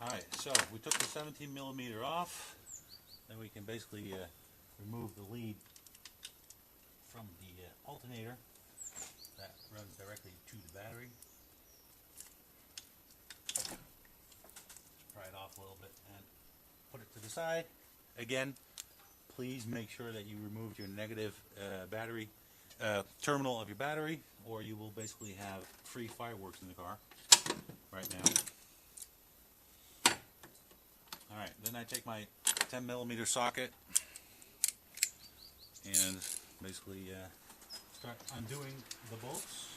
Alright, so we took the 17mm off. Then we can basically remove the lead from the alternator that runs directly to the battery. Just pry it off a little bit and put it to the side. Again, please make sure that you remove your negative battery terminal of your battery, or you will basically have free fireworks in the car right now. Alright, then I take my 10mm socket and basically start undoing the bolts.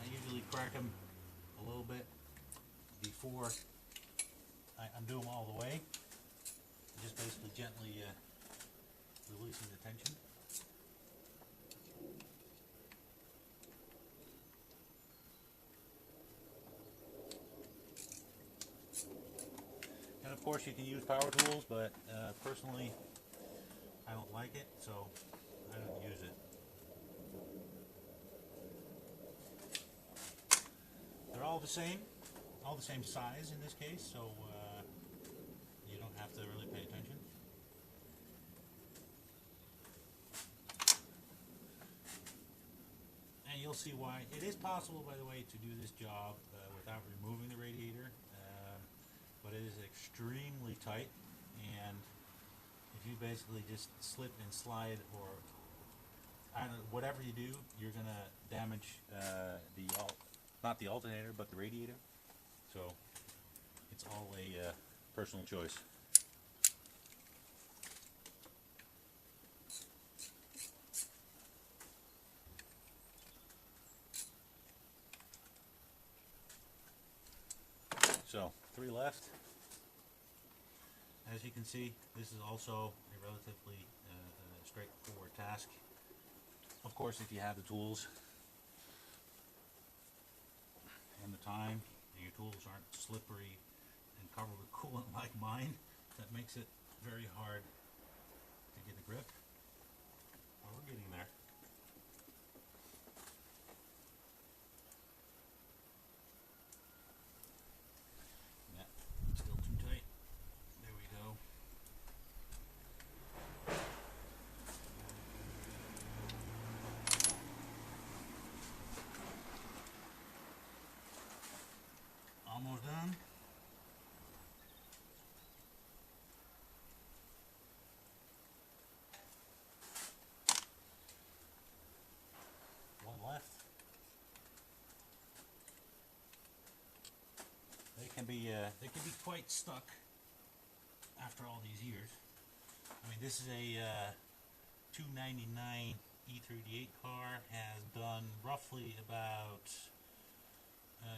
I usually crack them a little bit before I undo them all the way. Just basically gently releasing the tension. And of course you can use power tools, but personally I don't like it, so I don't use it. They're all the same size in this case, so you don't have to really pay attention. And you'll see why. It is possible, by the way, to do this job without removing the radiator, but it is extremely tight, and if you basically just slip and slide, or I don't know, whatever you do, you're going to damage not the alternator, but the radiator. So it's all a personal choice. So 3 left. As you can see, this is also a relatively straightforward task. Of course, if you have the tools and the time, and your tools aren't slippery and covered with coolant like mine, that makes it very hard to get a grip. Well, we're getting there. Still too tight. There we go. Almost done. One left. They can be quite stuck after all these years. I mean, this is a 299 E38 car, has done roughly about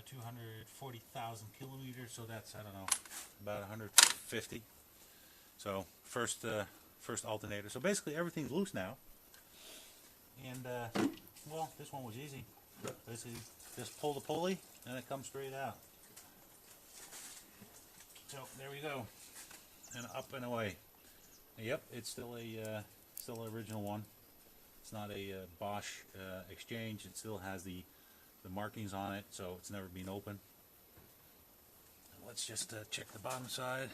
240,000 kilometers, so that's, I don't know, about 150. So first alternator. So basically everything's loose now, and well, this one was easy. Basically just pull the pulley and it comes straight out. So there we go, and up and away. Yep, it's still an original one. It's not a Bosch exchange. It still has the markings on it, so it's never been opened. Let's just check the bottom side.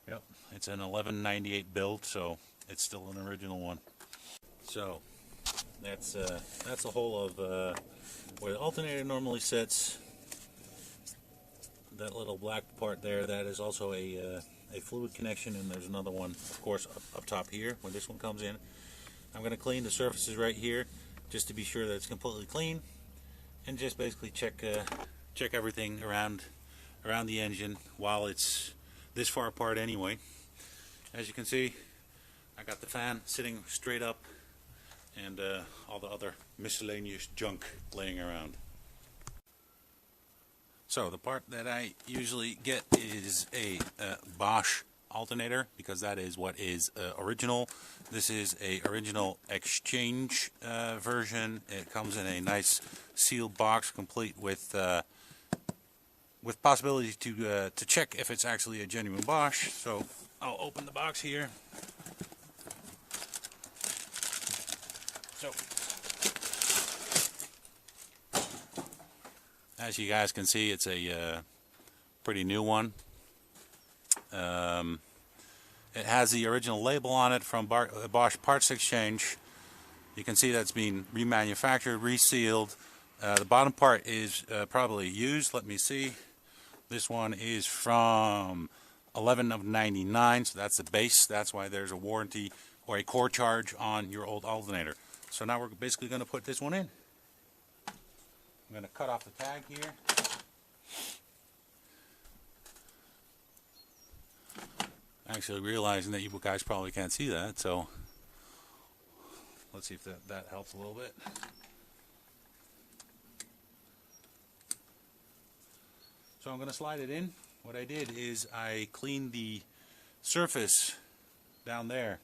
Yep, it's an 1198 build, so it's still an original one. So that's the whole of where the alternator normally sits. That little black part there, that is also a fluid connection, and there's another one, of course, up top here where this one comes in. I'm going to clean the surfaces right here just to be sure that it's completely clean, and just basically check everything around the engine while it's this far apart anyway. As you can see, I got the fan sitting straight up, and all the other miscellaneous junk laying around. So the part that I usually get is a Bosch alternator, because that is what is original. This is a original exchange version. It comes in a nice sealed box, complete with possibility to check if it's actually a genuine Bosch. So I'll open the box here. So as you guys can see, it's a pretty new one. It has the original label on it from Bosch Parts Exchange. You can see that's been remanufactured, resealed. The bottom part is probably used. Let me see. This one is from 11 of 99, so that's the base. That's why there's a warranty or a core charge on your old alternator. So now we're basically going to put this one in. I'm going to cut off the tag here. Actually realizing that you guys probably can't see that, so let's see if that helps a little bit. So I'm going to slide it in. What I did is I cleaned the surface down there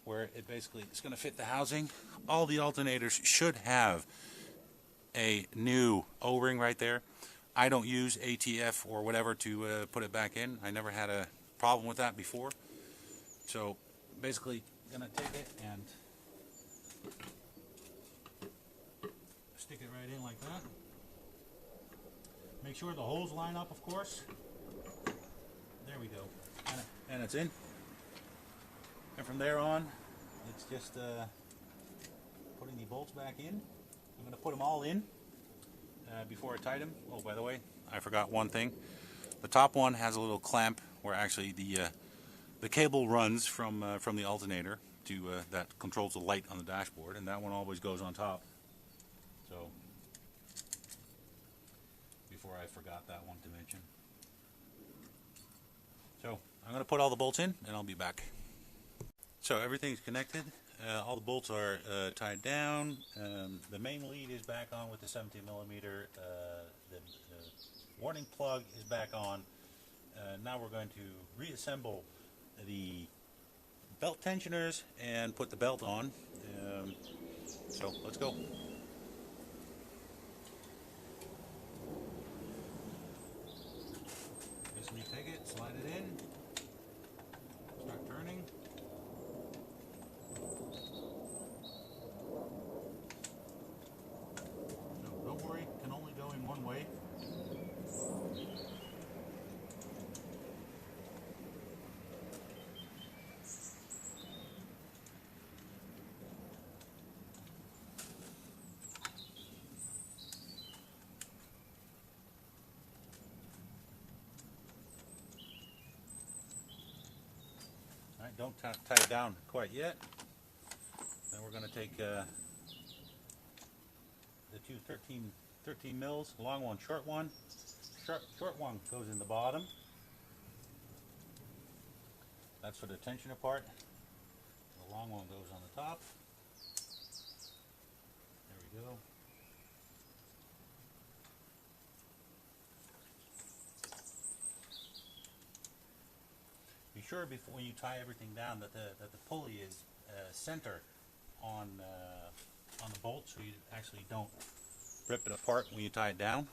where it basically is going to fit the housing. All the alternators should have a new O-ring right there. I don't use ATF or whatever to put it back in. I never had a problem with that before. So basically gonna take it and stick it right in like that. Make sure the holes line up, of course. There we go. And it's in. And from there on, it's just putting the bolts back in. I'm gonna put them all in before I tighten them. Oh, by the way, I forgot one thing. The top one has a little clamp where actually the cable runs from the alternator to that controls the light on the dashboard, and that one always goes on top. So before I forgot that one to mention. So I'm going to put all the bolts in, and I'll be back. So everything's connected. All the bolts are tied down. The main lead is back on with the 17mm. The warning plug is back on. Now we're going to reassemble the belt tensioners and put the belt on. So let's go. Basically take it, slide it in, start turning. So don't worry, it can only go in one way. Don't tie it down quite yet. Then we're going to take the two 13 mils, long one, short one. Short one goes in the bottom. That's for the tensioner part. The long one goes on the top. There we go. Be sure before you tie everything down that the pulley is center on the bolt, so you actually don't rip it apart when you tie it down.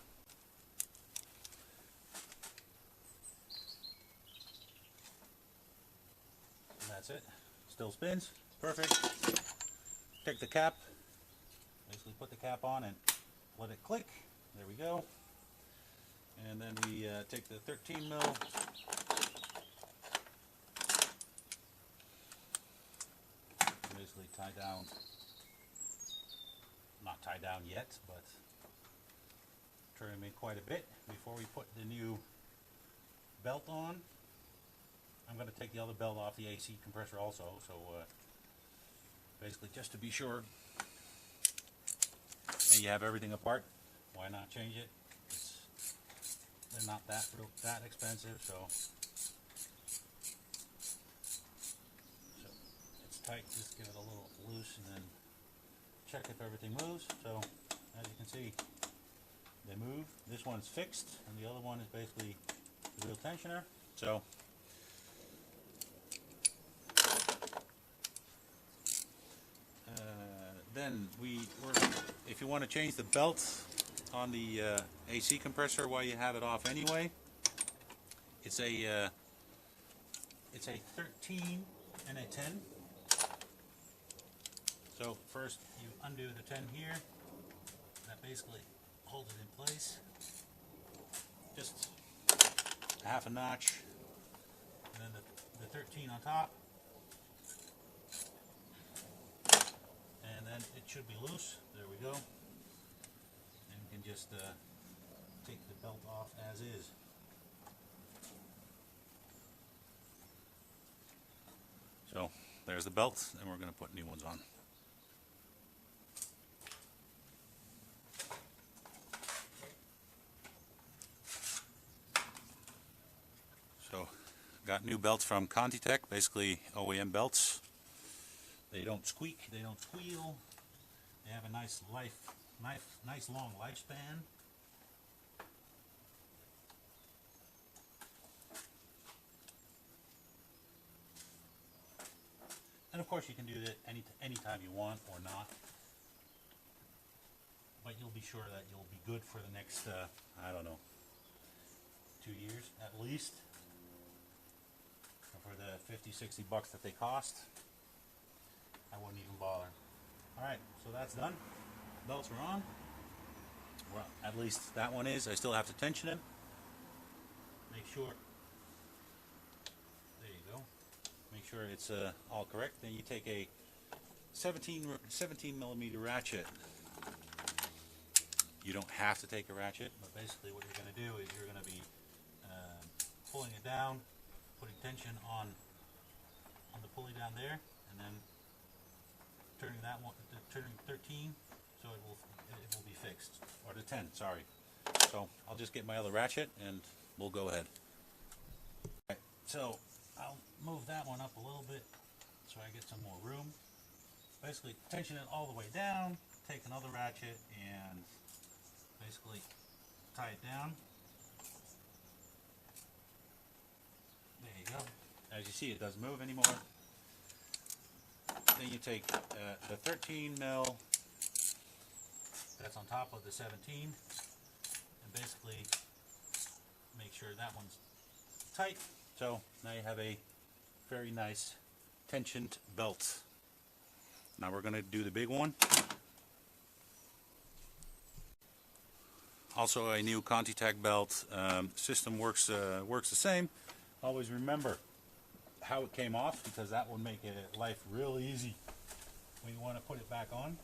And that's it. Still spins. Perfect. Take the cap. Basically put the cap on and let it click. There we go. And then we take the 13 mil. Basically tie down, not tie down yet, but trim in quite a bit before we put the new belt on. I'm going to take the other belt off the AC compressor also, so basically just to be sure. And you have everything apart, why not change it? They're not that expensive, so tight, just give it a little loose and then check if everything moves. So as you can see, they move. This one's fixed and the other one is basically the real tensioner. So then if you want to change the belt on the AC compressor while you have it off anyway, it's a 13 and a 10. So first you undo the 10 here, that basically holds it in place. Just half a notch, and then the 13 on top, and then it should be loose. There we go. And you can just take the belt off as is. So there's the belt, and we're going to put new ones on. So got new belts from Contitech, basically OEM belts. They don't squeak, they don't squeal. They have a nice nice long lifespan. And of course you can do that anytime you want or not. But you'll be sure that you'll be good for the next, I don't know, 2 years at least. For the 50-60 bucks that they cost, I wouldn't even bother. Alright, so that's done. Belts are on. Well, at least that one is. I still have to tension it. Make sure. There you go. Make sure it's all correct. Then you take a 17 millimeter ratchet. You don't have to take a ratchet, but basically what you're going to do is you're going to be pulling it down, putting tension on the pulley down there, and then turning that one, turning 13, so it will be fixed, or the 10, sorry. So I'll just get my other ratchet and we'll go ahead. Right, so I'll move that one up a little bit so I get some more room. Basically tension it all the way down, take another ratchet and basically tie it down. There you go. As you see, it doesn't move anymore. Then you take the 13 mil that's on top of the 17 and basically make sure that one's tight. So now you have a very nice tensioned belt. Now we're going to do the big one. Also a new Contitech belt. System works the same. Always remember how it came off, because that will make life real easy when you want to put it back on.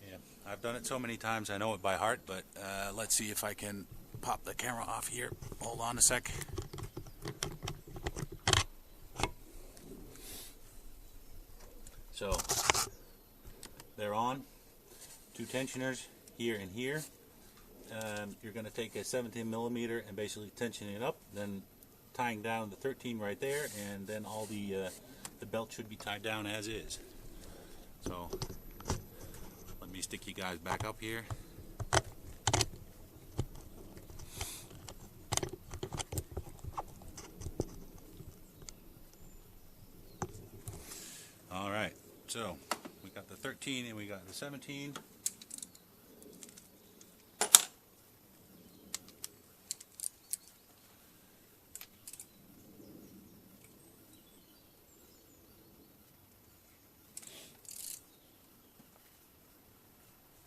Yeah, I've done it so many times I know it by heart, but let's see if I can pop the camera off here. Hold on a sec. So they're on. Two tensioners here and here. You're going to take a 17 millimeter and basically tension it up, then tying down the 13 right there, and then all the belt should be tied down as is. So let me stick you guys back up here. Alright, so we got the 13 and we got the 17.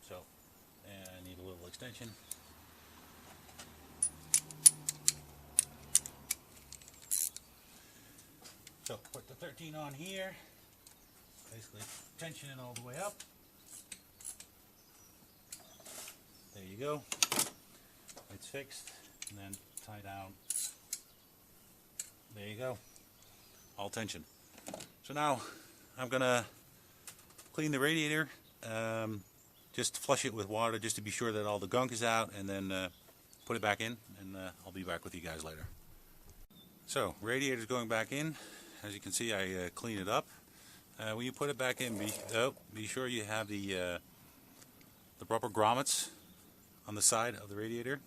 So, and I need a little extension. So put the 13 on here. Basically tension it all the way up. There you go. It's fixed, and then tie down. There you go. All tension. So now I'm gonna clean the radiator. Just flush it with water just to be sure that all the gunk is out, and then put it back in, and I'll be back with you guys later. So radiator's going back in. As you can see, I clean it up. When you put it back in, be sure you have the proper grommets on the side of the radiator,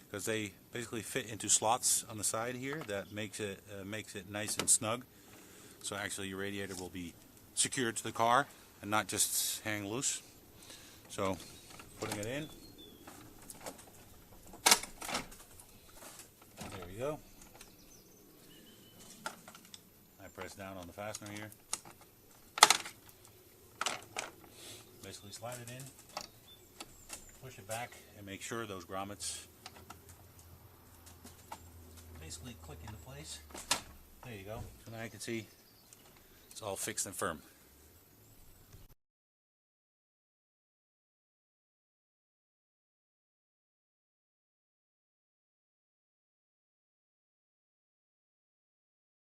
because they basically fit into slots on the side here. That makes it nice and snug. So actually your radiator will be secured to the car and not just hang loose. So putting it in, go. I press down on the fastener here. Basically slide it in, push it back, and make sure those grommets basically click into place. There you go. So now you can see it's all fixed and firm.